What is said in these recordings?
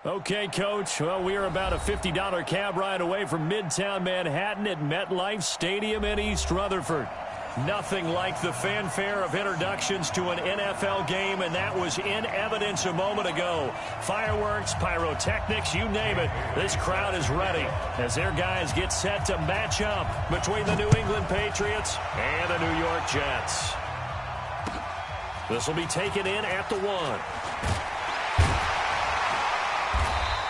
Okay, Coach. Well, we are about a $50 cab ride away from Midtown Manhattan at MetLife Stadium in East Rutherford. Nothing like the fanfare of introductions to an NFL game, and that was in evidence a moment ago. Fireworks, pyrotechnics, you name it. This crowd is ready as their guys get set to match up between the New England Patriots and the New York Jets. This will be taken in at the 1.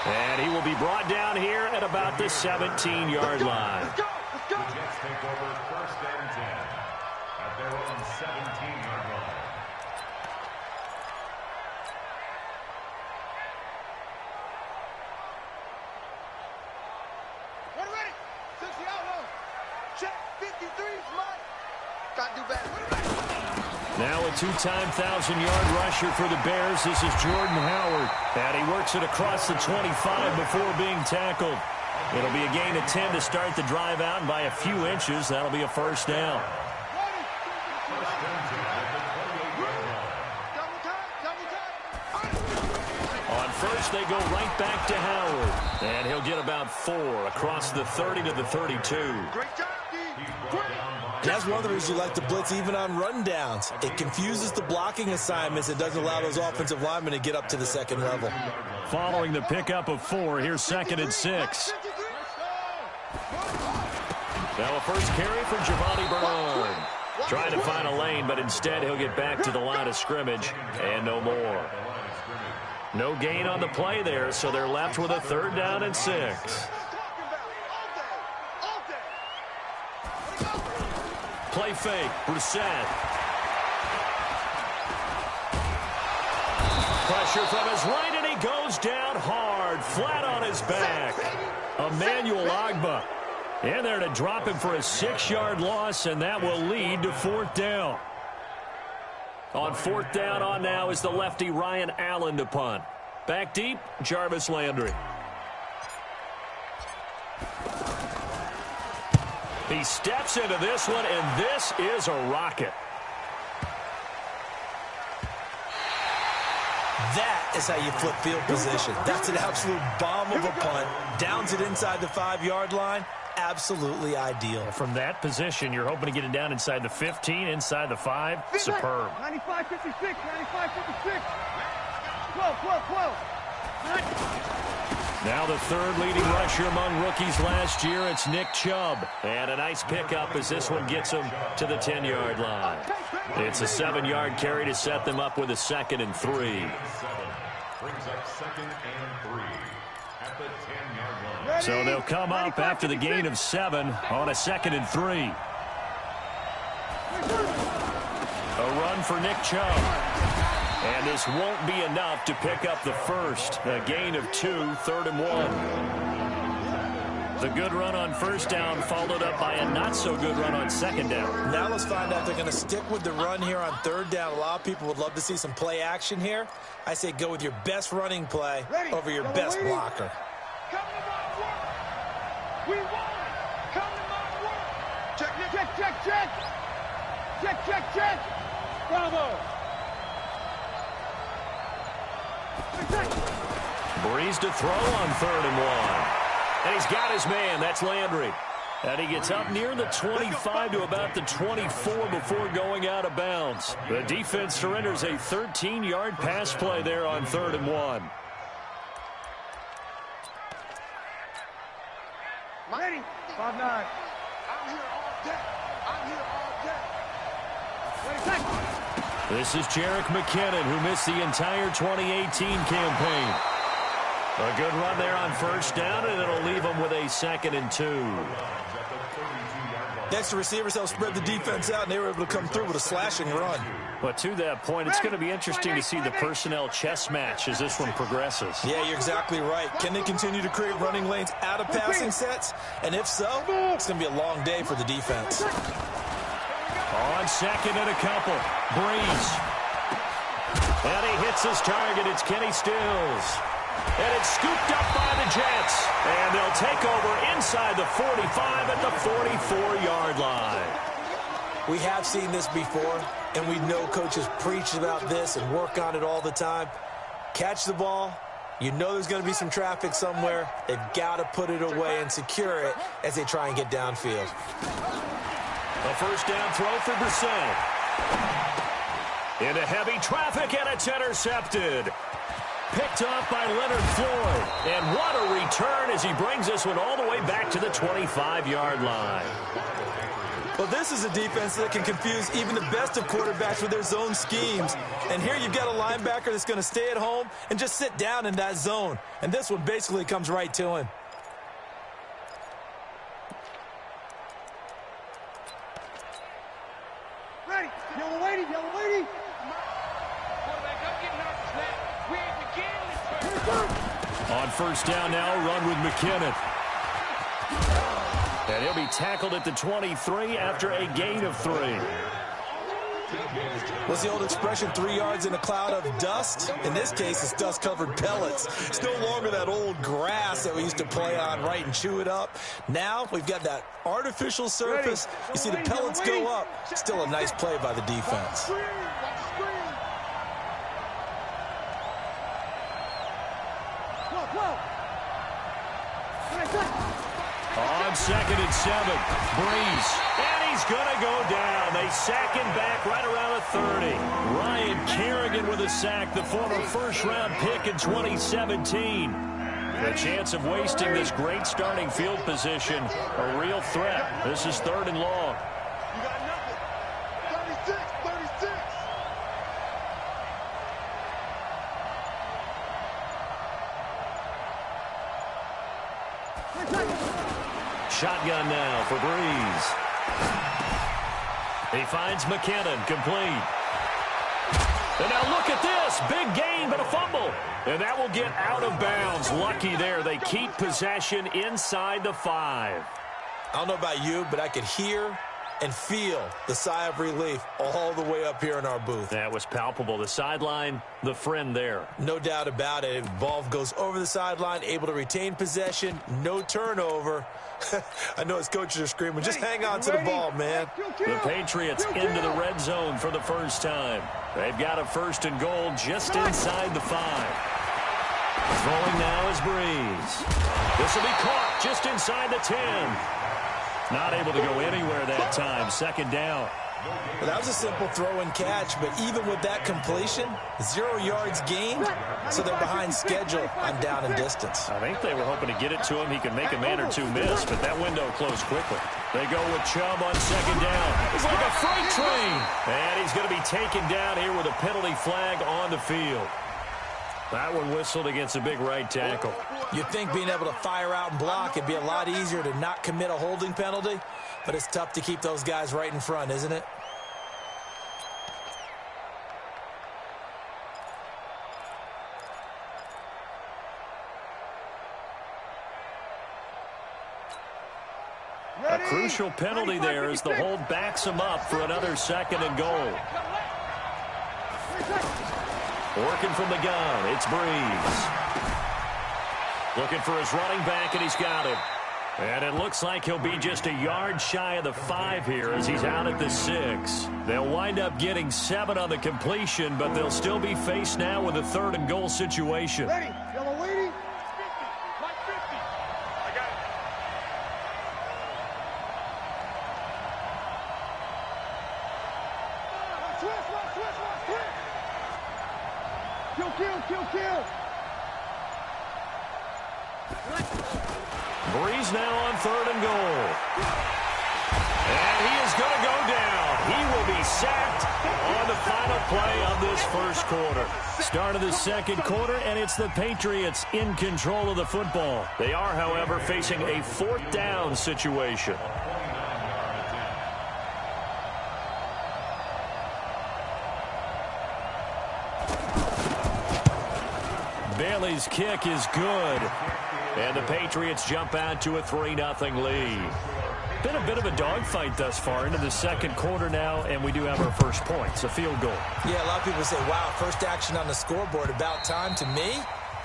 And he will be brought down here at about the 17-yard line. Let's go. The Jets take over 1st and 10 at their own 17-yard line. We're ready. 60 out low. Check. 53 is mine. Got to do better. Now a two-time 1,000-yard rusher for the Bears. This is Jordan Howard. And he works it across the 25 before being tackled. It'll be a gain of 10 to start the drive out, and by a few inches, that'll be a first down. On first, they go right back to Howard. And he'll get about 4 across the 30 to the 32. Great job, D. That's one of the reasons you like to blitz even on rundowns. It confuses the blocking assignments. It doesn't allow those offensive linemen to get up to the second level. Following the pickup of 4, here's 2nd and 6. Now a first carry for Giovanni Bernard. Trying to find a lane, but instead he'll get back to the line of scrimmage and no more. No gain on the play there, so they're left with a 3rd down and 6. Play fake, Brissett. Pressure from his right, and he goes down hard, flat on his back. Emmanuel Ogbah in there to drop him for a 6-yard loss, and that will lead to 4th down. On 4th down on now is the lefty Ryan Allen to punt. Back deep, Jarvis Landry. He steps into this one, and this is a rocket. That is how you flip field position. That's an absolute bomb of a punt. Downs it inside the 5-yard line. Absolutely ideal. From that position, you're hoping to get it down inside the 15, inside the 5. Superb. 95, 56, 95, 56. 12, 12, 12. Now the 3rd leading rusher among rookies last year, it's Nick Chubb. And a nice pickup as this one gets him to the 10-yard line. It's a 7-yard carry to set them up with a 2nd and 3. Brings up 2nd and 3 at the 10-yard line. So they'll come up after the gain of 7 on a 2nd and 3. A run for Nick Chubb. And this won't be enough to pick up the first. A gain of 2, 3rd and 1. The good run on 1st down followed up by a not-so-good run on 2nd down. Now let's find out if they're going to stick with the run here on 3rd down. A lot of people would love to see some play action here. I say go with your best running play over your best blocker. Come to my work. We want it. Come to my work. Check, check, check, check. Check, check, check. Bravo. Breeze to throw on 3rd and 1. And he's got his man. That's Landry. And he gets up near the 25 to about the 24 before going out of bounds. The defense surrenders a 13-yard pass play there on 3rd and 1. Ready. 5-9. I'm here all day. I'm here all day. Ready, This is Jerick McKinnon, who missed the entire 2018 campaign. A good run there on 1st down, and it'll leave them with a 2nd and 2. Next, the receivers helped spread the defense out, and they were able to come through with a slashing run. But to that point, it's going to be interesting to see the personnel chess match as this one progresses. Yeah, you're exactly right. Can they continue to create running lanes out of passing sets? And if so, it's going to be a long day for the defense. On 2nd and a couple, Breeze. And he hits his target. It's Kenny Stills. And it's scooped up by the Jets. And they'll take over inside the 45 at the 44-yard line. We have seen this before, and we know coaches preach about this and work on it all the time. Catch the ball, You know there's going to be some traffic somewhere. They've got to put it away and secure it as they try and get downfield. A first down throw for Brissett. Into heavy traffic, and it's intercepted. Picked off by Leonard Floyd. And what a return as he brings this one all the way back to the 25-yard line. Well, this is a defense that can confuse even the best of quarterbacks with their zone schemes. And here you've got a linebacker that's going to stay at home and just sit down in that zone. And this one basically comes right to him. Ready. Yellow lady, yellow lady. On first down now, run with McKinnon. And he'll be tackled at the 23 after a gain of 3. What's the old expression, 3 yards in a cloud of dust? In this case, it's dust-covered pellets. It's no longer that old grass that we used to play on, right, and chew it up. Now we've got that artificial surface. You see the pellets go up. Still a nice play by the defense. On 2nd and 7, Breeze. And he's going to go down. They sack him back right around the 30. Ryan Kerrigan with a sack, the former first-round pick in 2017. The chance of wasting this great starting field position, a real threat. This is 3rd and long. You got nothing. 36, 36. Shotgun now for Breeze. He finds McKinnon, complete. And now look at this. Big gain, but a fumble. And that will get out of bounds. Lucky there. They keep possession inside the 5. I don't know about you, but I could hear and feel the sigh of relief all the way up here in our booth. That was palpable. The sideline, the friend there. No doubt about it. Ball goes over the sideline, able to retain possession, no turnover. I know his coaches are screaming, just hang on to the ball, man. The Patriots into the red zone for the first time. They've got a 1st and goal just inside the 5. Throwing now is Breeze. This will be caught just inside the 10. Not able to go anywhere that time. 2nd down. Well, that was a simple throw and catch, but even with that completion, 0 yards gained, so they're behind schedule on down and distance. I think they were hoping to get it to him. He could make a man or two miss, but that window closed quickly. They go with Chubb on 2nd down. It's like a freight train. And he's going to be taken down here with a penalty flag on the field. That one whistled against a big right tackle. You'd think being able to fire out and block it'd be a lot easier to not commit a holding penalty, but it's tough to keep those guys right in front, isn't it? A crucial penalty there as the hold backs him up for another 2nd and goal. Working from the gun, it's Breeze. Looking for his running back, and he's got him. And it looks like he'll be just a yard shy of the 5 here as he's out at the 6. They'll wind up getting 7 on the completion, but they'll still be faced now with a 3rd and goal situation. Ready, yellow lady. 50, like 50. I got it. Switch. Kill. Breeze now on 3rd and goal. And he is going to go down. He will be sacked on the final play of this 1st quarter. Start of the 2nd quarter, and it's the Patriots in control of the football. They are, however, facing a 4th down situation. Bailey's kick is good. And the Patriots jump out to a 3-0 lead. Been a bit of a dogfight thus far into the 2nd quarter now, and we do have our first points, a field goal. Yeah, a lot of people say, wow, first action on the scoreboard, about time. To me,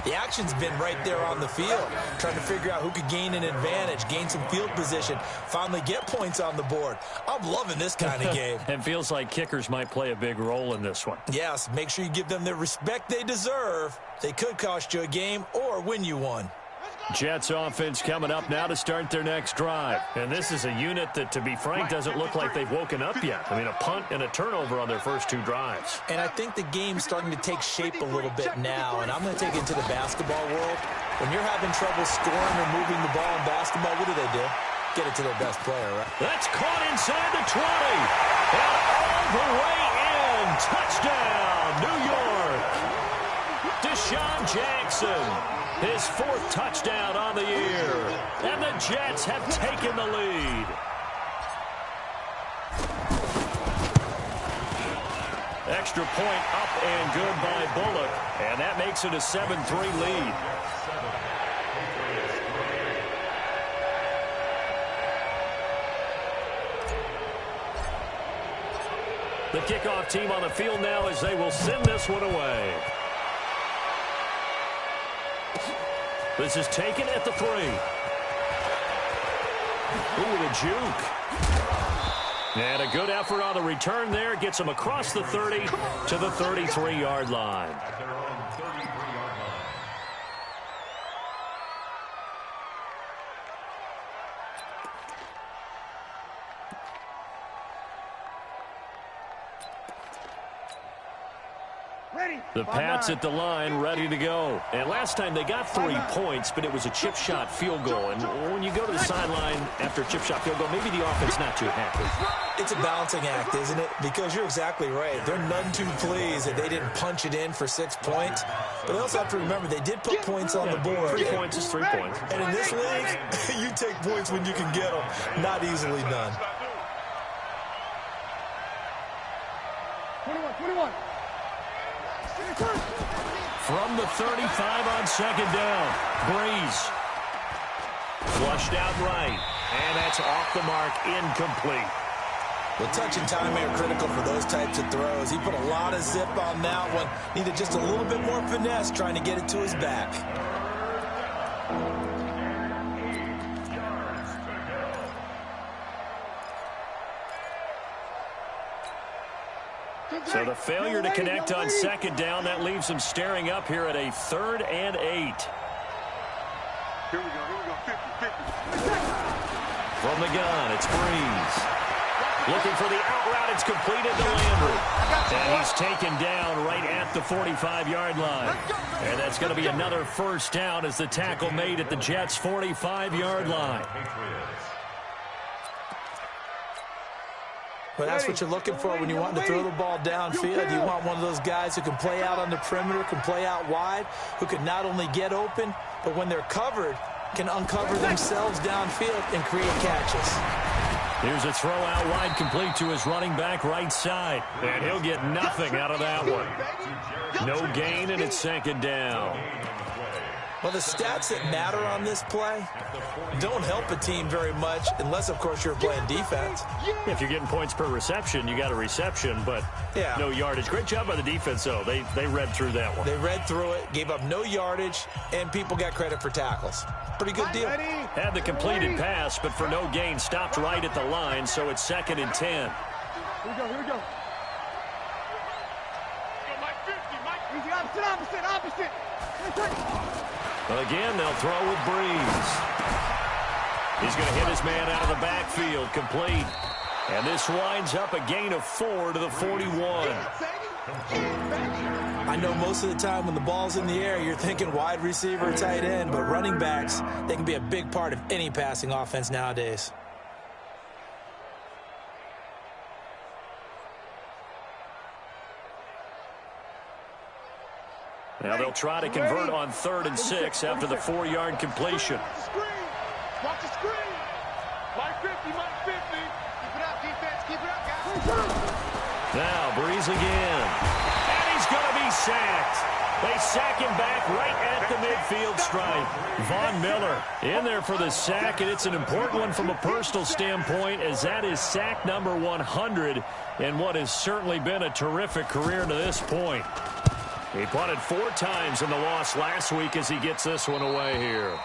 The action's been right there on the field, trying to figure out who could gain an advantage, gain some field position, finally get points on the board. I'm loving this kind of game. And feels like kickers might play a big role in this one. Yes, make sure you give them the respect they deserve. They could cost you a game or win you one. Jets offense coming up now to start their next drive. And this is a unit that, to be frank, doesn't look like they've woken up yet. I mean, a punt and a turnover on their first 2 drives. And I think the game's starting to take shape a little bit now. And I'm going to take it to the basketball world. When you're having trouble scoring or moving the ball in basketball, what do? Get it to their best player, right? That's caught inside the 20. And all the way in. Touchdown, New York. Deshaun Jackson. His 4th touchdown on the year. And the Jets have taken the lead. Extra point up and good by Bullock. And that makes it a 7-3 lead. The kickoff team on the field now as they will send this one away. This is taken at the 3. Ooh, the juke. And a good effort on the return there. Gets him across the 30 to the 33-yard line. At their own 33-yard line. The Pats at the line, ready to go. And last time they got 3 points, but it was a chip shot field goal. And when you go to the sideline after a chip shot field goal, maybe the offense not too happy. It's a balancing act, isn't it? Because you're exactly right. They're none too pleased that they didn't punch it in for 6 points. But they also have to remember they did put points on the board. 3 points is 3 points. And in this league, you take points when you can get them. Not easily done. 21. From the 35 on 2nd down. Breeze. Flushed out right. And that's off the mark, incomplete. Well, touch and time are critical for those types of throws. He put a lot of zip on that one. Needed just a little bit more finesse trying to get it to his back. So the failure to connect on 2nd down, that leaves him staring up here at a 3rd and 8. Here we go. 50. From the gun, it's Breeze. Looking for the out route. It's completed to Landry. And he's taken down right at the 45-yard line. And that's going to be another first down as the tackle made at the Jets' 45-yard line. Well, that's what you're looking for when you want to throw the ball downfield. You want one of those guys who can play out on the perimeter, can play out wide, who can not only get open, but when they're covered, can uncover themselves downfield and create catches. Here's a throw out wide, complete to his running back right side. And he'll get nothing out of that one. No gain, and it's 2nd down. Well, the stats that matter on this play don't help a team very much unless, of course, you're playing defense. If you're getting points per reception, you got a reception, but no yardage. Great job by the defense, though. They read through that one. They read through it, gave up no yardage, and people got credit for tackles. Pretty good deal. Had the completed pass, but for no gain, stopped right at the line, so it's 2nd and 10. Here we go. Easy, opposite. Again, they'll throw with Breeze. He's going to hit his man out of the backfield, complete. And this winds up a gain of 4 to the 41. I know most of the time when the ball's in the air, you're thinking wide receiver, tight end, but running backs, they can be a big part of any passing offense nowadays. Now they'll try to convert on 3rd and 6 after the 4-yard completion. Watch the screen. Mike 50. Keep it up, defense. Keep it up, guys. Now Breeze again. And he's going to be sacked. They sack him back right at the midfield stripe. Von Miller in there for the sack, and it's an important one from a personal standpoint, as that is sack number 100 in what has certainly been a terrific career to this point. He punted 4 times in the loss last week as he gets this one away here.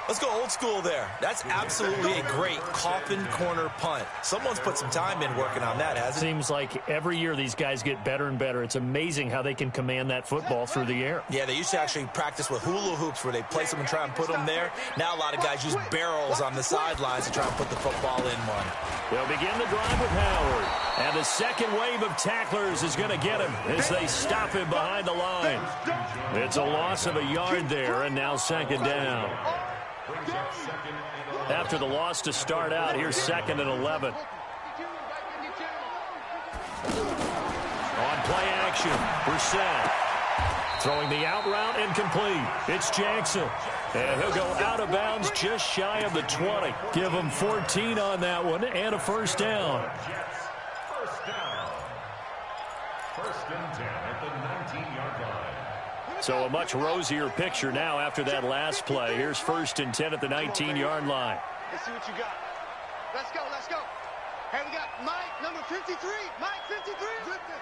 Let's go old school there. That's absolutely a great coffin corner punt. Someone's put some time in working on that, hasn't it? Seems like every year these guys get better and better. It's amazing how they can command that football through the air. Yeah, they used to actually practice with hula hoops where they place them and try and put them there. Now a lot of guys use barrels on the sidelines to try and put the football in one. They'll begin the drive with Howard. And the second wave of tacklers is going to get him as they stop him behind the line. It's a loss of a yard there, and now second down. After the loss to start out, here's 2nd and 11. On play action, Brissett. Throwing the out route incomplete. It's Jackson. And he'll go out of bounds just shy of the 20. Give him 14 on that one and a first down. First and 10 at the 19-yard line. So a much rosier picture now after that last play. Here's 1st and 10 at the 19-yard line. Let's see what you got. Let's go, let's go. Hey, we got Mike, number 53. Mike, 53. Ricky.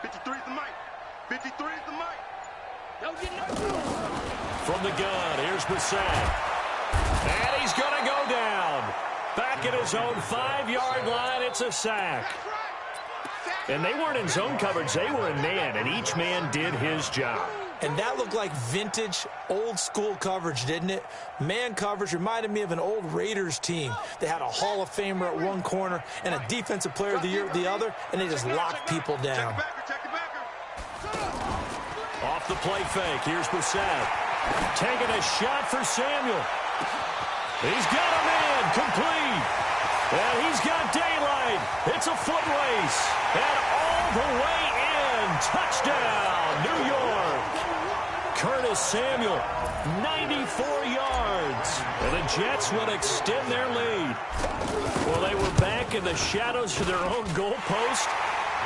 53 is the Mike. 53 is the Mike. Don't get no. From the gun, here's Brissett. And he's going to go down. Back at his own 5-yard line, it's a sack. And they weren't in zone coverage, they were in man, and each man did his job. And that looked like vintage, old-school coverage, didn't it? Man coverage reminded me of an old Raiders team. They had a Hall of Famer at one corner and a Defensive Player of the Year at the other, and they just locked people down. Off the play fake, here's Brissett. Taking a shot for Samuel. He's got a man, complete. And he's got daylight. It's a foot race. And all the way in. Touchdown, New York. Curtis Samuel, 94 yards. And the Jets will extend their lead. Well, they were back in the shadows of their own goalpost.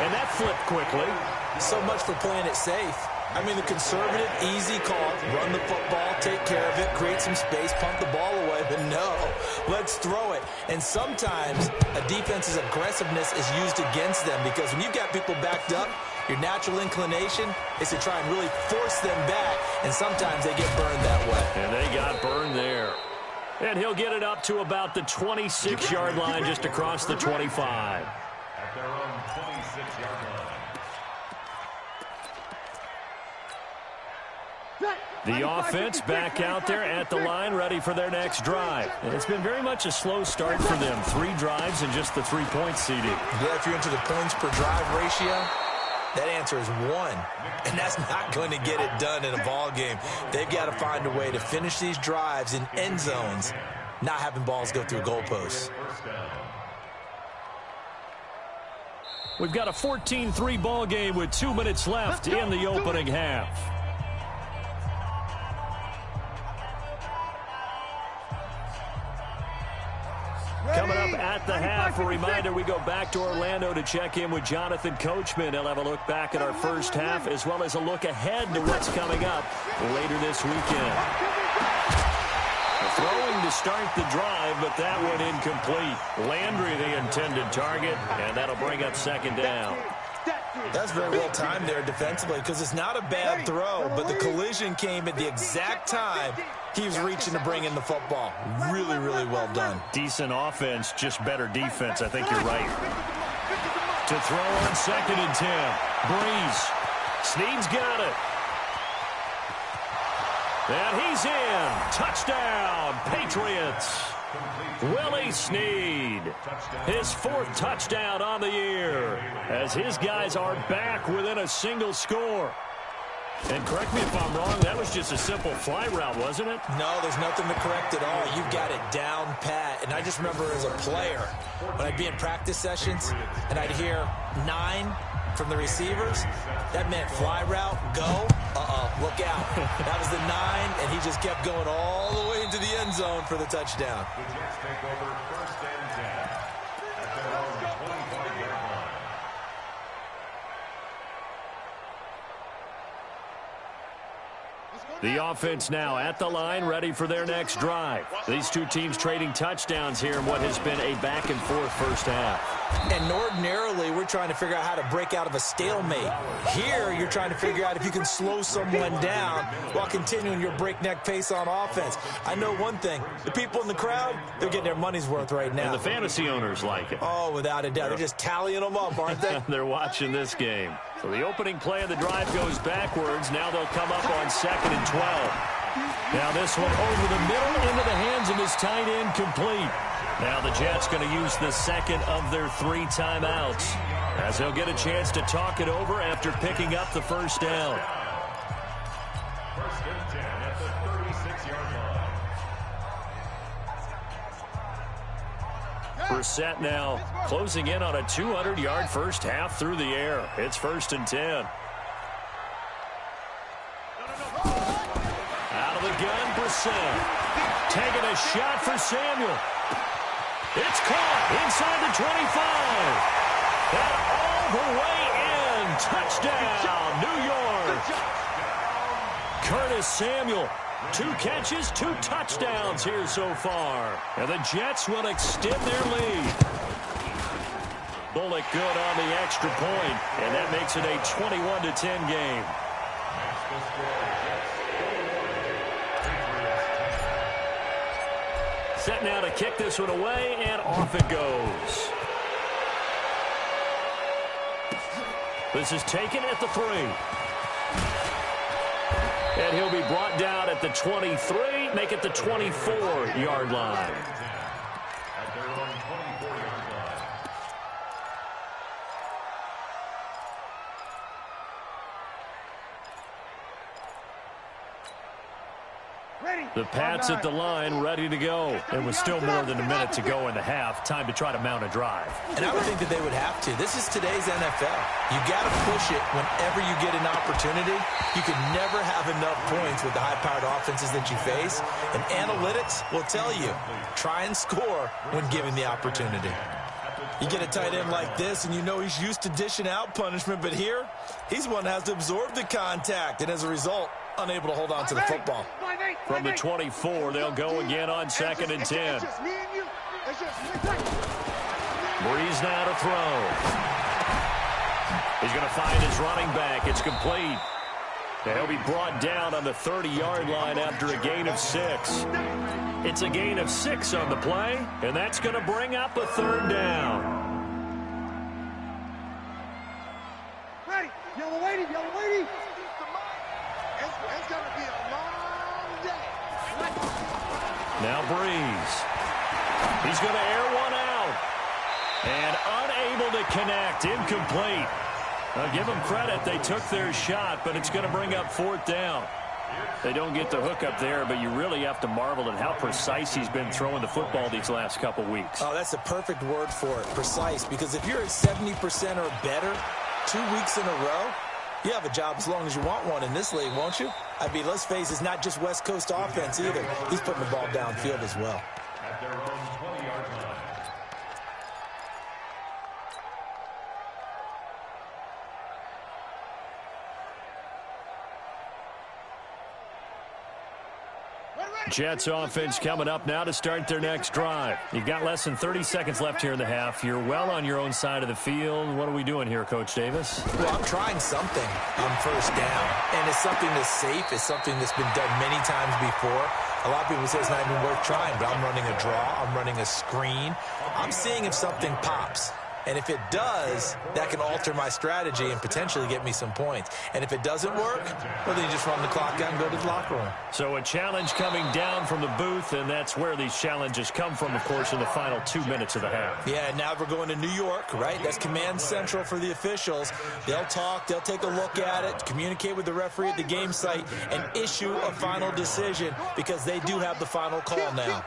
And that flipped quickly. So much for playing it safe. I mean, the conservative, easy call, run the football, take care of it, create some space, punt the ball away. But no, let's throw it. And sometimes a defense's aggressiveness is used against them because when you've got people backed up, your natural inclination is to try and really force them back, and sometimes they get burned that way. And they got burned there. And he'll get it up to about the 26-yard line just across the 25. At their own 26-yard line. The offense back out there at the line, ready for their next drive. And it's been very much a slow start for them. 3 drives and just the 3-point CD. Yeah, if you're into the points per drive ratio, that answer is 1. And that's not going to get it done in a ball game. They've got to find a way to finish these drives in end zones, not having balls go through goalposts. We've got a 14-3 ball game with 2 minutes left in the opening half. Coming up at the half, a reminder, we go back to Orlando to check in with Jonathan Coachman. He'll have a look back at our first half as well as a look ahead to what's coming up later this weekend. Throwing to start the drive, but that one incomplete. Landry the intended target, and that'll bring up second down. That's very well timed there defensively because it's not a bad throw, but the collision came at the exact time he was reaching to bring in the football. Really, really well done. Decent offense, just better defense. I think you're right. To throw on 2nd and 10. Breeze. Snead's got it. And he's in. Touchdown, Patriots. Willie Snead, his 4th touchdown on the year, as his guys are back within a single score. And correct me if I'm wrong, that was just a simple fly route, wasn't it? No, there's nothing to correct at all. You've got it down pat. And I just remember as a player, when I'd be in practice sessions, and I'd hear 9 from the receivers, that meant fly route, go, look out. That was the 9, and he just kept going all the way into the end zone for the touchdown. The Jets take over 1st and 10 at their own 25-yard line. Let's go. The offense now at the line, ready for their next drive. These two teams trading touchdowns here in what has been a back-and-forth first half. And ordinarily, we're trying to figure out how to break out of a stalemate. Here, you're trying to figure out if you can slow someone down while continuing your breakneck pace on offense. I know one thing. The people in the crowd, they're getting their money's worth right now. And the fantasy owners like it. Oh, without a doubt. They're just tallying them up, aren't they? They're watching this game. So the opening play of the drive goes backwards. Now they'll come up on 2nd and 12. Now this one over the middle into the hands of his tight end, complete. Now the Jets going to use the second of their 3 timeouts, as they'll get a chance to talk it over after picking up the first down. First and 10 at the 36-yard line. Brissett now closing in on a 200-yard first half through the air. It's 1st and 10. Out of the gun, Brissett. Taking a shot for Samuel. It's caught inside the 25. And all the way in. Touchdown, New York. Curtis Samuel. 2 catches, 2 touchdowns here so far. And the Jets will extend their lead. Bullock good on the extra point, and that makes it a 21-10 game. Set now to kick this one away, and off it goes. This is taken at the 3. And he'll be brought down at the 23, make it the 24-yard line. At their own 24-yard line. The Pats at the line, ready to go. And with still more than a minute to go in the half, time to try to mount a drive. And I would think that they would have to. This is today's NFL. You got to push it whenever you get an opportunity. You can never have enough points with the high-powered offenses that you face. And analytics will tell you, try and score when given the opportunity. You get a tight end like this, and you know he's used to dishing out punishment. But here, he's one that has to absorb the contact. And as a result, unable to hold on to the football. From the 24, they'll go again on 2nd and 10. Breeze now to throw. He's going to find his running back. It's complete. And he'll be brought down on the 30-yard line after a gain of 6. It's a gain of 6 on the play, and that's going to bring up a 3rd down. Ready, yellow lady, yellow lady. It's going to be a long day. Now Breeze. He's going to air one out. And unable to connect. Incomplete. Now give them credit. They took their shot, but it's going to bring up 4th down. They don't get the hook up there, but you really have to marvel at how precise he's been throwing the football these last couple weeks. Oh, that's the perfect word for it, precise, because if you're at 70% or better 2 weeks in a row, you have a job as long as you want one in this league, won't you? I mean, let's face it, it's not just West Coast offense either. He's putting the ball downfield as well. At their own 20-yard line. Jets offense coming up now to start their next drive. You've got less than 30 seconds left here in the half. You're well on your own side of the field. What are we doing here, Coach Davis? Well, I'm trying something on 1st down, and it's something that's safe. It's something that's been done many times before. A lot of people say it's not even worth trying, but I'm running a draw. I'm running a screen. I'm seeing if something pops. And if it does, that can alter my strategy and potentially get me some points. And if it doesn't work, well, then you just run the clock out and go to the locker room. So a challenge coming down from the booth, and that's where these challenges come from, of course, in the final 2 minutes of the half. Yeah, now we're going to New York, right? That's command central for the officials. They'll talk, they'll take a look at it, communicate with the referee at the game site, and issue a final decision because they do have the final call now.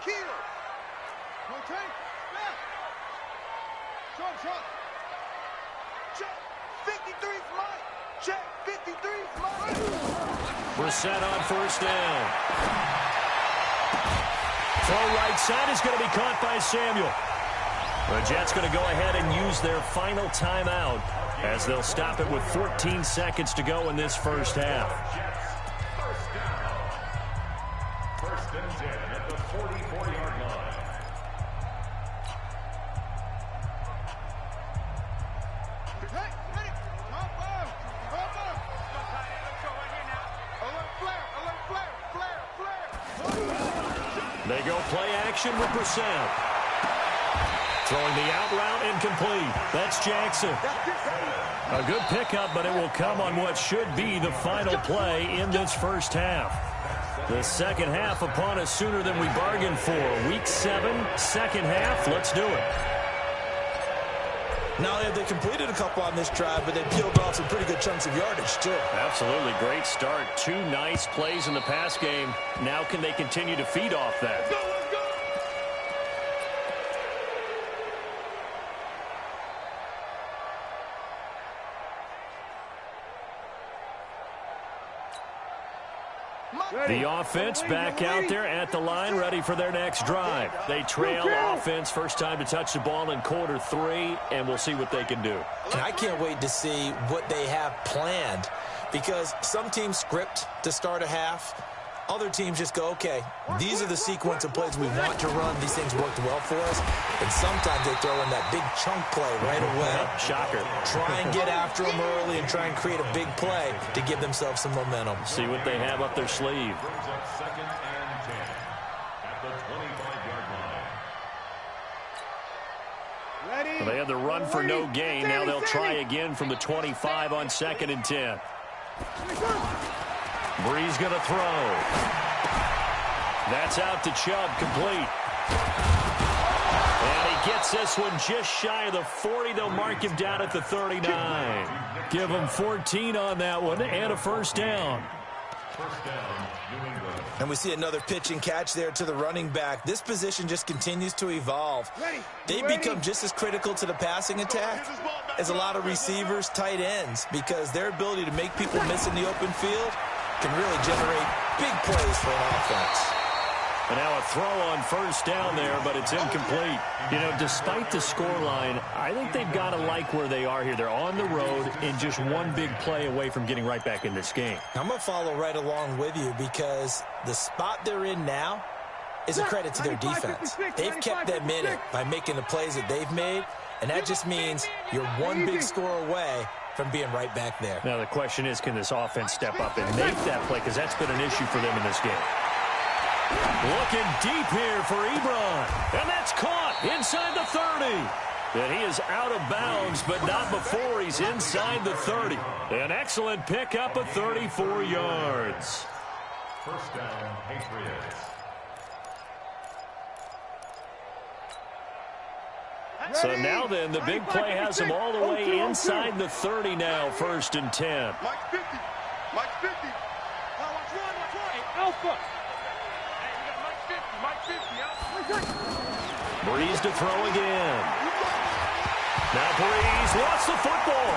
Brissett on 1st down. Throw right side is going to be caught by Samuel. The Jets going to go ahead and use their final timeout as they'll stop it with 14 seconds to go in this first half. First down. First and 10 at the 44-yard line. They go play action with Brissett. Throwing the out route incomplete. That's Jackson. A good pickup, but it will come on what should be the final play in this first half. The second half upon us sooner than we bargained for. Week 7, second half. Let's do it. Not only have they completed a couple on this drive, but they peeled off some pretty good chunks of yardage, too. Absolutely. Great start. 2 nice plays in the pass game. Now can they continue to feed off that? The offense back out there at the line, ready for their next drive. They trail offense, first time to touch the ball in quarter 3, and we'll see what they can do. And I can't wait to see what they have planned, because some teams script to start a half. Other teams just go, okay, these are the sequence of plays we want to run. These things worked well for us. And sometimes they throw in that big chunk play right away. Shocker. Try and get after them early and try and create a big play to give themselves some momentum. See what they have up their sleeve. Brings up second and 10 at the 25-yard line. Well, they had the run for no gain. Now they'll try again from the 25 on second and 10. Breeze going to throw. That's out to Chubb, complete. And he gets this one just shy of the 40. They'll mark him down at the 39. Give him 14 on that one and a first down. First down, New England. And we see another pitch and catch there to the running back. This position just continues to evolve. They become just as critical to the passing attack as a lot of receivers, tight ends, because their ability to make people miss in the open field can really generate big plays for an offense. And now a throw on first down there, but it's incomplete. You know, despite the scoreline, I think they've got to like where they are here. They're on the road and just one big play away from getting right back in this game. I'm going to follow right along with you, because the spot they're in now is a credit to their defense. They've kept them in it by making the plays that they've made, and that just means you're one big score away from being right back there. Now the question is, can this offense step up and make that play, because that's been an issue for them in this game. Looking deep here for Ebron, and that's caught inside the 30. And he is out of bounds, but not before he's inside the 30. An excellent pickup of 34 yards. First down, Patriots. So now then, the big play has him all the way inside the 30 now, first and 10. Mike 50. Mike 50. Watch one. Hey, Alpha. Hey, we got Mike 50. Mike 50. Breeze to throw again. Now Breeze lost the football.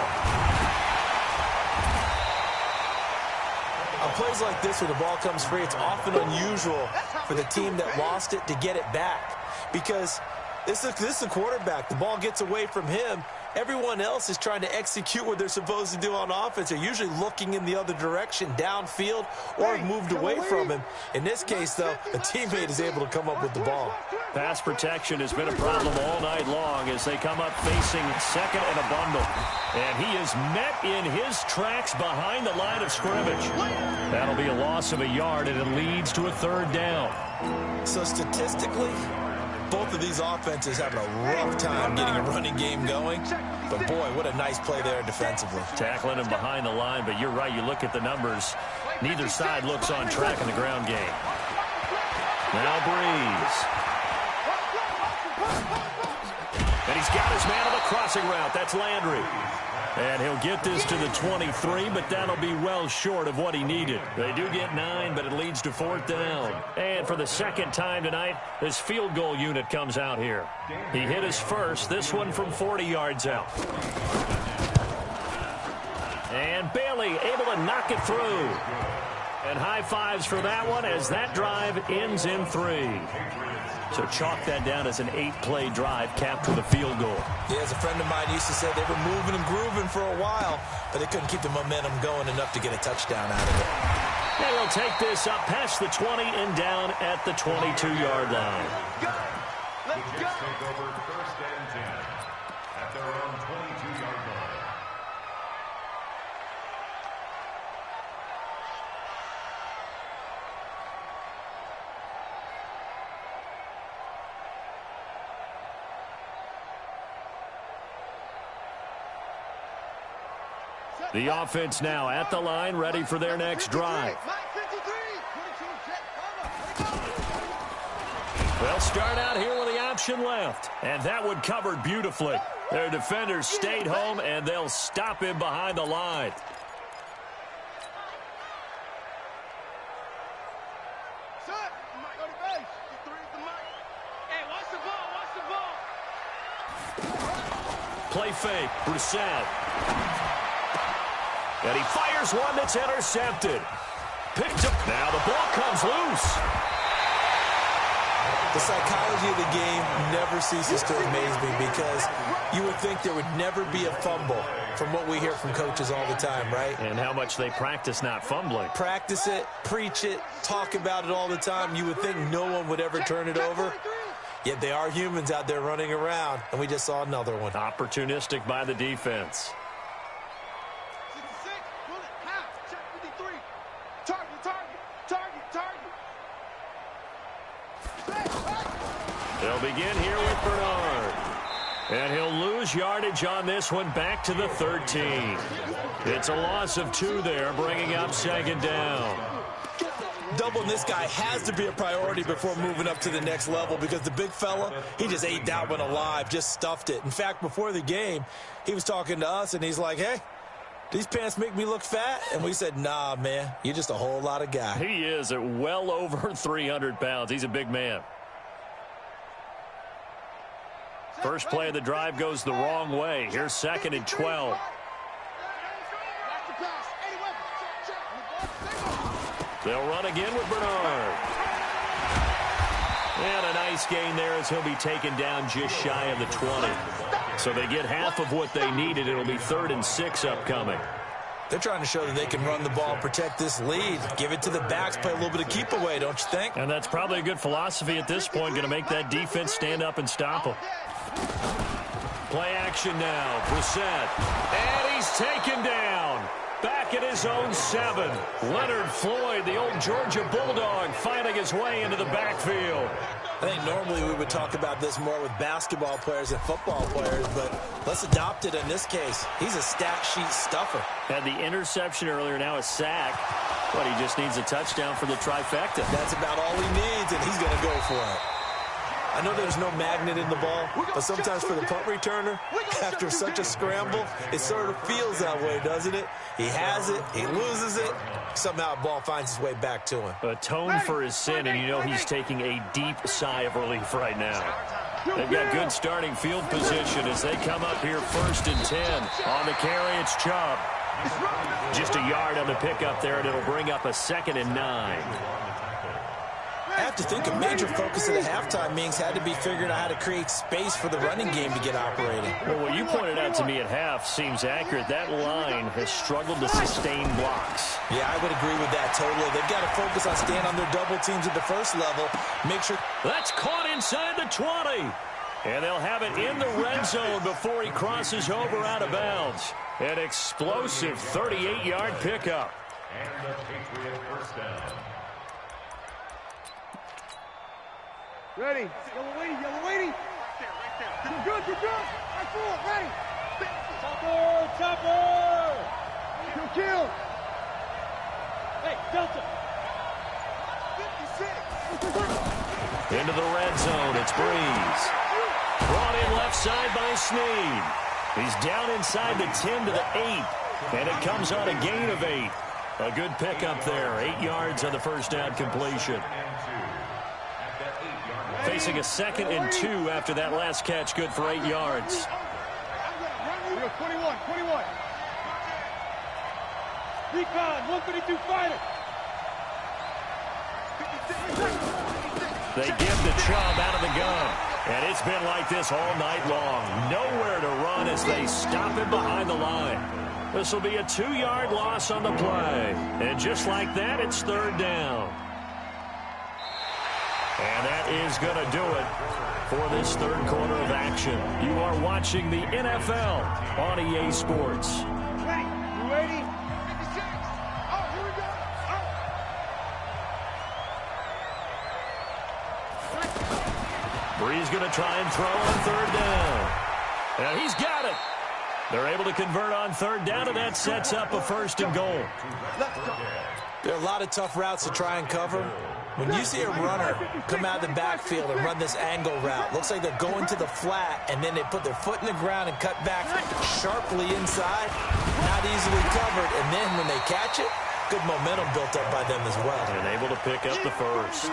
On plays like this where the ball comes free, it's often unusual for the team that lost it to get it back, because this is a quarterback. The ball gets away from him. Everyone else is trying to execute what they're supposed to do on offense. They're usually looking in the other direction, downfield, or have moved away from him. In this case, though, a teammate is able to come up with the ball. Pass protection has been a problem all night long as they come up facing second and a bundle. And he is met in his tracks behind the line of scrimmage. That'll be a loss of a yard, and it leads to a third down. So statistically, both of these offenses having a rough time getting a running game going. But, boy, what a nice play there defensively. Tackling him behind the line, but you're right. You look at the numbers. Neither side looks on track in the ground game. Now Breeze. And he's got his man on the crossing route. That's Landry. And he'll get this to the 23, but that'll be well short of what he needed. They do get 9, but it leads to fourth down. And for the second time tonight, this field goal unit comes out here. He hit his first, this one from 40 yards out. And Bailey able to knock it through. And high fives for that one as that drive ends in 3. So chalk that down as an 8-play drive capped with a field goal. Yeah, as a friend of mine used to say, they were moving and grooving for a while, but they couldn't keep the momentum going enough to get a touchdown out of it. And he'll take this up past the 20 and down at the 22-yard line. Let's go. Take over first and 10 at their own 22-yard line. The offense now at the line, ready for their next drive. They'll start out here with the option left, and that one covered beautifully. Their defenders stayed home, and they'll stop him behind the line. Play fake, Brissett. And he fires one that's intercepted. Picked up. Now the ball comes loose. The psychology of the game never ceases to amaze me because you would think there would never be a fumble from what we hear from coaches all the time, right? And how much they practice not fumbling. Practice it, preach it, talk about it all the time. You would think no one would ever turn it over. Yet they are humans out there running around, and we just saw another one. Opportunistic by the defense. They'll begin here with Bernard. And he'll lose yardage on this one back to the 13. It's a loss of 2 there, bringing up second down. Doubling this guy has to be a priority before moving up to the next level because the big fella, he just ate that one alive, just stuffed it. In fact, before the game, he was talking to us, and he's like, hey, these pants make me look fat? And we said, nah, man, you're just a whole lot of guy. He is at well over 300 pounds. He's a big man. First play of the drive goes the wrong way. Here's second and 12. They'll run again with Bernard. And a nice gain there as he'll be taken down just shy of the 20. So they get half of what they needed. It'll be 3rd and 6 upcoming. They're trying to show that they can run the ball, protect this lead, give it to the backs, play a little bit of keep away, don't you think? And that's probably a good philosophy at this point, going to make that defense stand up and stop them. Play action now, Brissett. And he's taken down. Back at his own 7. Leonard Floyd, the old Georgia Bulldog, finding his way into the backfield. I think normally we would talk about this more with basketball players and football players, but let's adopt it in this case. He's a stat sheet stuffer. Had the interception earlier, now a sack. But he just needs a touchdown for the trifecta. That's about all he needs, and he's going to go for it. I know there's no magnet in the ball, but sometimes for the punt returner, after such a scramble, it sort of feels that way, doesn't it? He has it, he loses it, somehow the ball finds its way back to him. Atone for his sin, and you know he's taking a deep sigh of relief right now. They've got good starting field position as they come up here 1st and 10. On the carry, it's Chubb. Just a yard on the pickup there, and it'll bring up a 2nd and 9. I have to think a major focus of the halftime meetings had to be figuring out how to create space for the running game to get operating. Well, what you pointed out to me at half seems accurate. That line has struggled to sustain blocks. Yeah, I would agree with that totally. They've got to focus on staying on their double teams at the first level. Make sure. That's caught inside the 20. And they'll have it in the red zone before he crosses over out of bounds. An explosive 38-yard pickup. And the Patriot first down. Ready. Yellow waiting, yellow waiting. Right there. You're good. Right forward, ready. Chopper. Kill. Hey, Delta. 56. Into the red zone, it's Breeze. Brought in left side by Snead. He's down inside the 10 to the 8. And it comes on a gain of 8. A good pickup there. 8 yards on the first down completion. Facing a 2nd and 2 after that last catch, good for 8 yards. 21. Recon, 152 fighter. They give the Chubb out of the gun. And it's been like this all night long. Nowhere to run as they stop him behind the line. This will be a 2-yard loss on the play. And just like that, it's third down. And that is going to do it for this third quarter of action. You are watching the NFL on EA Sports. Right, you ready? 56. Oh, here we go. Bree's going to try and throw on third down. And he's got it. They're able to convert on third down, and that sets up a first and goal. There are a lot of tough routes to try and cover. When you see a runner come out of the backfield and run this angle route, looks like they're going to the flat, and then they put their foot in the ground and cut back sharply inside, not easily covered, and then when they catch it, good momentum built up by them as well. And able to pick up the first.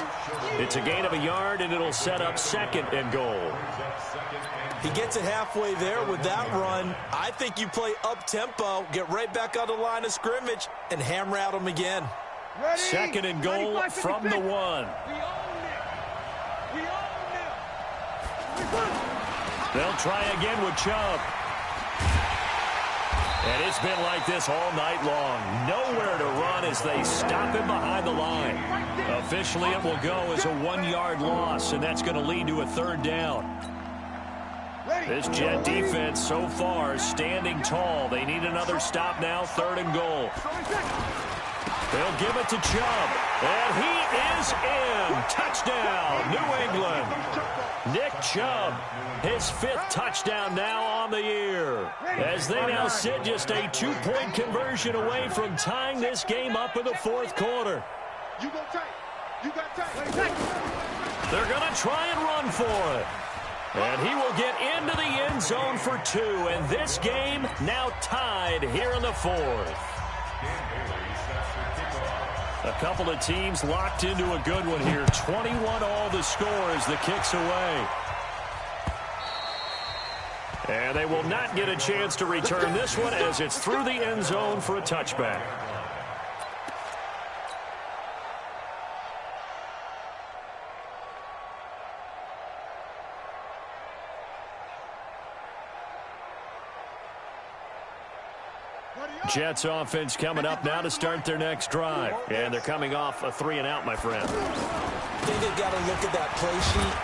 It's a gain of a yard, and it'll set up second and goal. He gets it halfway there with that run. I think you play up-tempo, get right back on the line of scrimmage, and hammer out him again. Ready? Second and goal from the 1. We own it. We own it. They'll try again with Chubb. And it's been like this all night long. Nowhere to run as they stop him behind the line. Officially, it will go as a 1-yard loss, and that's going to lead to a third down. This Jet defense so far standing tall. They need another stop now, third and goal. They'll give it to Chubb, and he is in. Touchdown, New England. Nick Chubb, his 5th touchdown now on the year, as they now sit just a 2-point conversion away from tying this game up in the fourth quarter. You go tight. You got tight. They're going to try and run for it. And he will get into the end zone for 2, and this game now tied here in the fourth. A couple of teams locked into a good one here. 21 all the score as the kick's away. And they will not get a chance to return this one as it's through the end zone for a touchback. Jets offense coming up now to start their next drive. And thee coming off a 3-and-out, my friend. I think they've got to look at that play sheet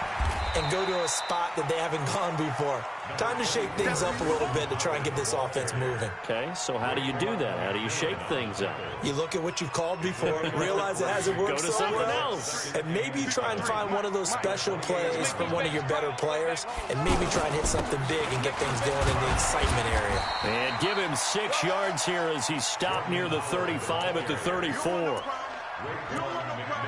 and go to a spot that they haven't gone before. Time to shake things up a little bit to try and get this offense moving. Okay, so how do you do that? How do you shake things up? You look at what you've called before, realize it hasn't worked Go to so something well, else. and maybe you try and find one of those special plays from one of your better players, and maybe try and hit something big and get things going in the excitement area. And give him 6 yards here as he stopped near the 35 at the 34.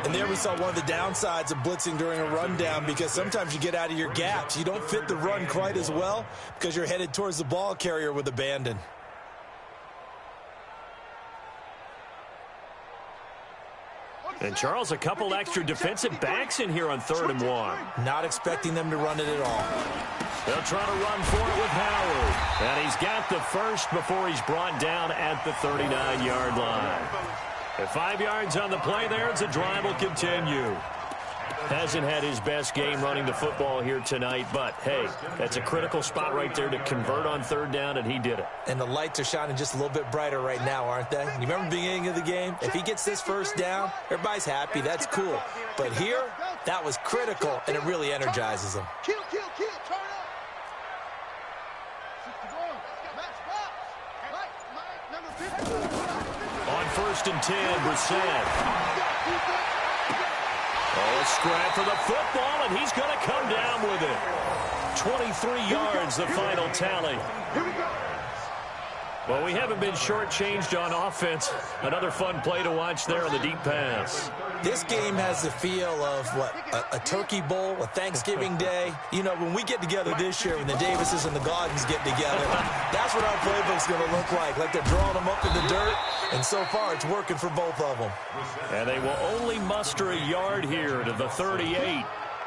And there we saw one of the downsides of blitzing during a rundown, because sometimes you get out of your gaps. You don't fit the run quite as well because you're headed towards the ball carrier with abandon. And, Charles, a couple extra defensive backs in here on 3rd and 1. Not expecting them to run it at all. They'll try to run for it with Howard. And he's got the first before he's brought down at the 39-yard line. At 5 yards on the play there, the drive will continue. Hasn't had his best game running the football here tonight, but, hey, that's a critical spot right there to convert on 3rd down, and he did it. And the lights are shining just a little bit brighter right now, aren't they? You remember the beginning of the game? If he gets this first down, everybody's happy. That's cool. But here, that was critical, and it really energizes them. Kill, turn up. 61. Match box. On 1st and 10, Brissett. Oh, a scrap for the football, and he's going to come down with it. 23 yards, the final tally. Well, we haven't been shortchanged on offense. Another fun play to watch there on the deep pass. This game has the feel of, what, a turkey bowl, a Thanksgiving day. You know, when we get together this year, when the Davises and the Gaudens get together, that's what our playbook's going to look like they're drawing them up in the dirt, and so far it's working for both of them. And they will only muster a yard here to the 38.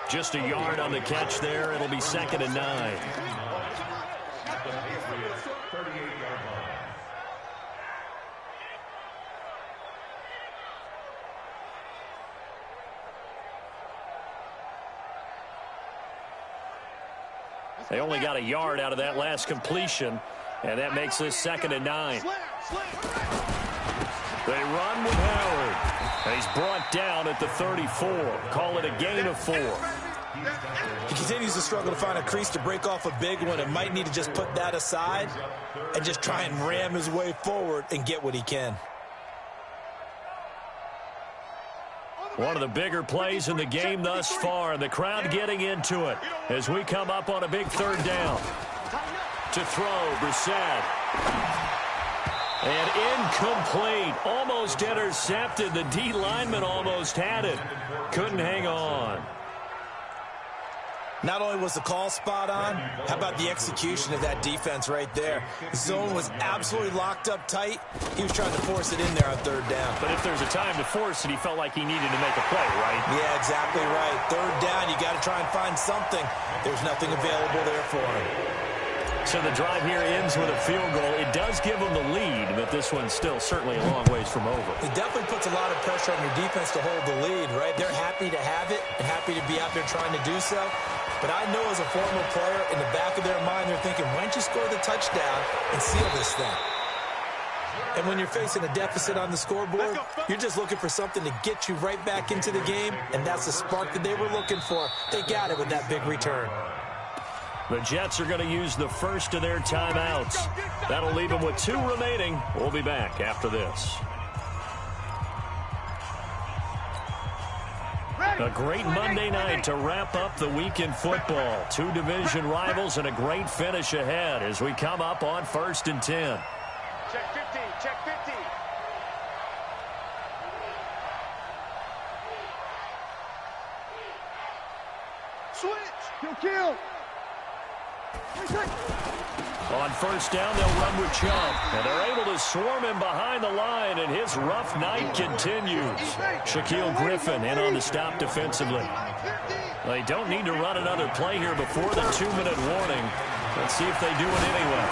Just a yard on the catch there. It'll be 2nd and 9. They only got a yard out of that last completion. And that makes this 2nd and 9. They run with Howard. And he's brought down at the 34. Call it a gain of 4. He continues to struggle to find a crease to break off a big one and might need to just put that aside and just try and ram his way forward and get what he can. One of the bigger plays in the game thus far. The crowd getting into it as we come up on a big 3rd down. To throw, Brissett. And incomplete. Almost intercepted. The D lineman almost had it. Couldn't hang on. Not only was the call spot on, how about the execution of that defense right there? The zone was absolutely locked up tight. He was trying to force it in there on 3rd down. But if there's a time to force it, he felt like he needed to make a play, right? Yeah, exactly right. 3rd down, you got to try and find something. There's nothing available there for him. So the drive here ends with a field goal. It does give them the lead, but this one's still certainly a long ways from over. It definitely puts a lot of pressure on your defense to hold the lead, right? They're happy to have it and happy to be out there trying to do so. But I know as a former player, in the back of their mind, they're thinking, why don't you score the touchdown and seal this thing? And when you're facing a deficit on the scoreboard, you're just looking for something to get you right back into the game, and that's the spark that they were looking for. They got it with that big return. The Jets are going to use the first of their timeouts. That'll leave them with 2 remaining. We'll be back after this. A great Monday night to wrap up the week in football. 2 division rivals and a great finish ahead as we come up on 1st and 10. Check 15, check 15. Switch. Kill. On 1st down, they'll run with Chubb. And they're able to swarm him behind the line, and his rough night continues. Shaquille Griffin in on the stop defensively. They don't need to run another play here before the 2-minute warning. Let's see if they do it anyway.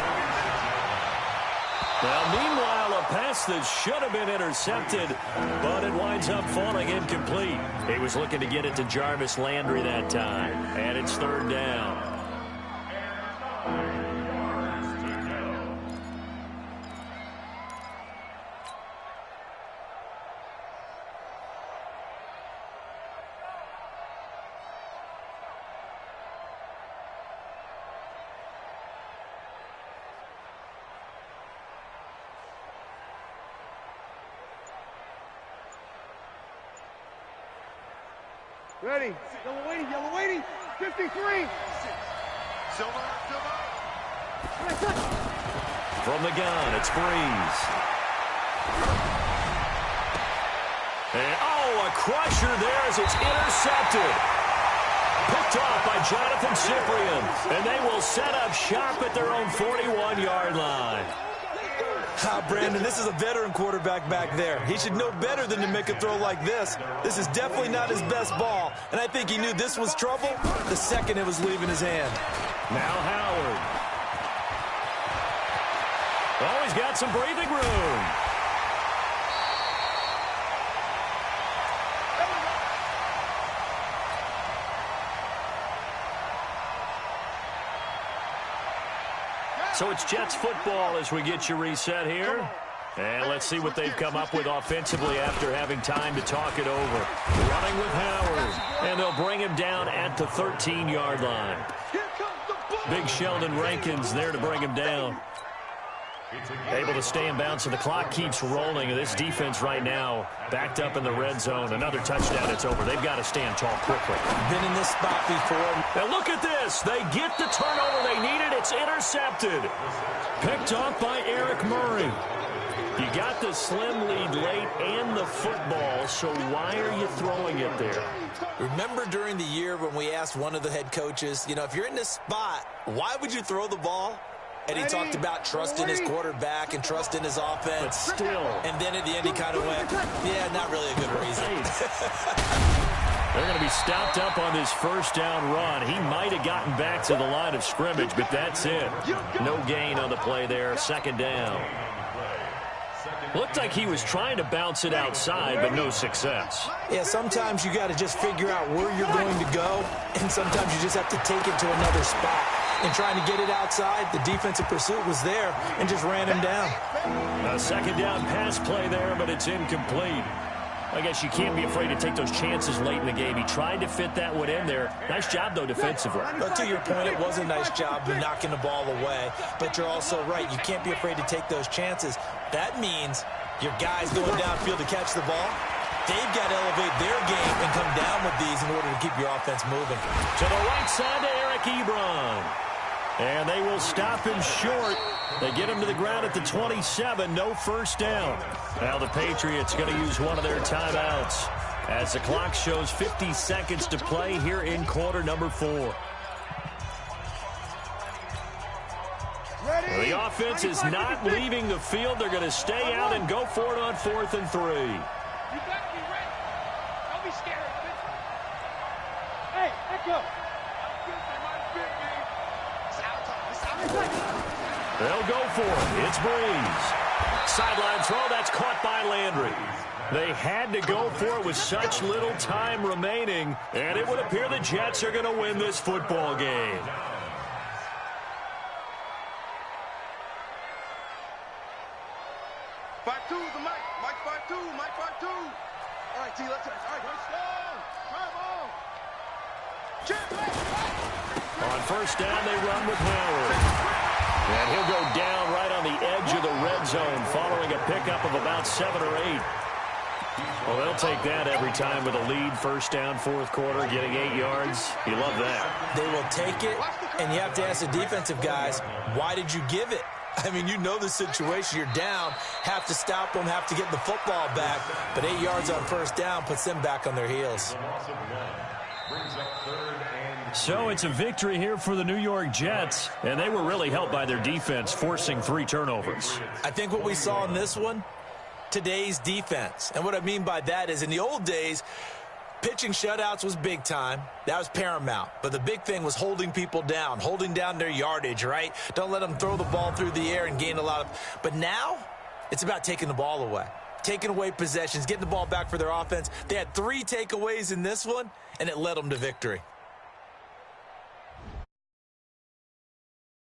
Now, meanwhile, a pass that should have been intercepted, but it winds up falling incomplete. He was looking to get it to Jarvis Landry that time, and it's 3rd down. Ready. Yellow waiting. 53. Silver. From the gun, it's Breeze. And, a crusher there as it's intercepted. Picked off by Jonathan Cyprien. And they will set up shop at their own 41-yard line. Brandon, this is a veteran quarterback back there. He should know better than to make a throw like this. This is definitely not his best ball, and I think he knew this was trouble the second it was leaving his hand. Now Howard. Oh, he's got some breathing room. So it's Jets football as we get you reset here. And let's see what they've come up with offensively after having time to talk it over. Running with Howard. And they'll bring him down at the 13-yard line. Big Sheldon Rankins there to bring him down. Able to stay in bounds, and the clock keeps rolling. This defense right now backed up in the red zone. Another touchdown, it's over. They've got to stand tall quickly. Been in this spot before. And look at this. They get the turnover they needed. It's intercepted. Picked off by Eric Murray. You got the slim lead late and the football, so why are you throwing it there? Remember during the year when we asked one of the head coaches, if you're in this spot, why would you throw the ball? And he talked about trusting his quarterback and trusting his offense. But still. And then at the end he kind of went, yeah, not really a good reason. They're going to be stopped up on this first down run. He might have gotten back to the line of scrimmage, but that's it. No gain on the play there. 2nd down. Looked like he was trying to bounce it outside, but no success. Yeah, sometimes you got to just figure out where you're going to go, and sometimes you just have to take it to another spot. and trying to get it outside. The defensive pursuit was there and just ran him down. A second down pass play there, but it's incomplete. I guess you can't be afraid to take those chances late in the game. He tried to fit that one in there. Nice job, though, defensively. But to your point, it was a nice job knocking the ball away. But you're also right. You can't be afraid to take those chances. That means your guys going downfield to catch the ball, they've got to elevate their game and come down with these in order to keep your offense moving. To the right side to Eric Ebron. And they will stop him short. They get him to the ground at the 27. No first down. Now the Patriots going to use one of their timeouts as the clock shows 50 seconds to play here in quarter number 4. The offense is not leaving the field. They're going to stay out and go for it on 4th and 3. You got to be ready. Don't be scared. Hey, let go. They'll go for it. It's Breeze. Sideline throw. That's caught by Landry. They had to go for it with such little time remaining, and it would appear the Jets are going to win this football game. Mike 5-2. All right, T, let's go. All right, On first down, they run with Howard. And he'll go down right on the edge of the red zone following a pickup of about 7 or 8. Well, they'll take that every time with a lead. First down, 4th quarter, getting 8 yards. You love that. They will take it, and you have to ask the defensive guys, why did you give it? I mean, you know the situation. You're down, have to stop them, have to get the football back. But 8 yards on first down puts them back on their heels. So it's a victory here for the New York Jets, and they were really helped by their defense, forcing 3 turnovers. I think what we saw in this one, today's defense. And what I mean by that is in the old days, pitching shutouts was big time. That was paramount. But the big thing was holding people down, holding down their yardage, right? Don't let them throw the ball through the air and gain a lot of... But now, it's about taking the ball away. Taking away possessions, getting the ball back for their offense. They had 3 takeaways in this one, and it led them to victory.